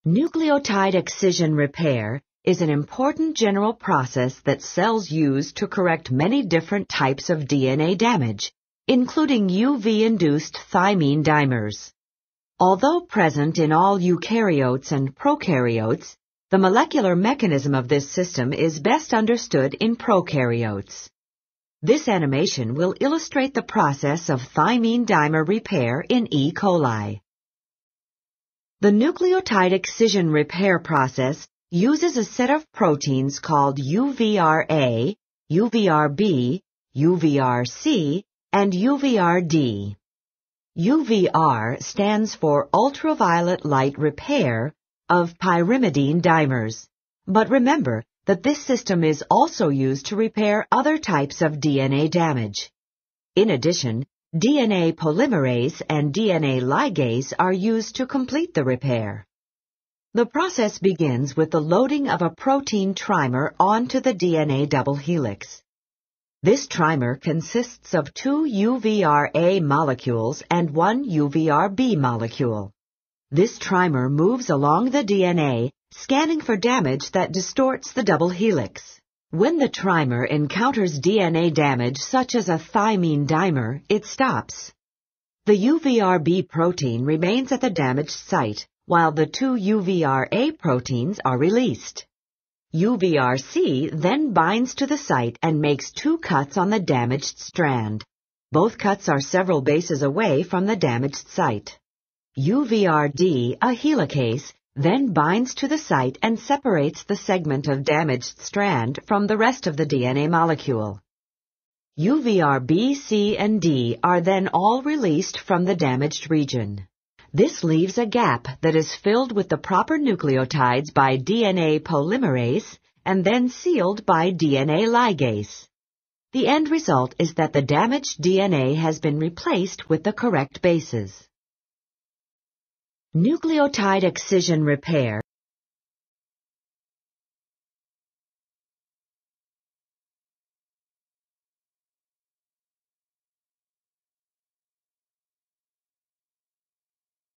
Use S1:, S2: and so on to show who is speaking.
S1: Nucleotide excision repair is an important general process that cells use to correct many different types of DNA damage, including UV-induced thymine dimers. Although present in all eukaryotes and prokaryotes, the molecular mechanism of this system is best understood in prokaryotes. This animation will illustrate the process of thymine dimer repair in E. coli. The nucleotide excision repair process uses a set of proteins called UVRA, UVRB, UVRC, and UVRD. UVR stands for ultraviolet light repair of pyrimidine dimers. But remember that this system is also used to repair other types of DNA damage. In addition, DNA polymerase and DNA ligase are used to complete the repair. The process begins with the loading of a protein trimer onto the DNA double helix. This trimer consists of 2 UVRA molecules and 1 UVRB molecule. This trimer moves along the DNA, scanning for damage that distorts the double helix. When the trimer encounters DNA damage such as a thymine dimer, it stops. The UVRB protein remains at the damaged site, while the 2 UVRA proteins are released. UVRC then binds to the site and makes 2 cuts on the damaged strand. Both cuts are several bases away from the damaged site. UVRD, a helicase, then binds to the site and separates the segment of damaged strand from the rest of the DNA molecule. UVRB, C, and D are then all released from the damaged region. This leaves a gap that is filled with the proper nucleotides by DNA polymerase and then sealed by DNA ligase. The end result is that the damaged DNA has been replaced with the correct bases. Nucleotide excision repair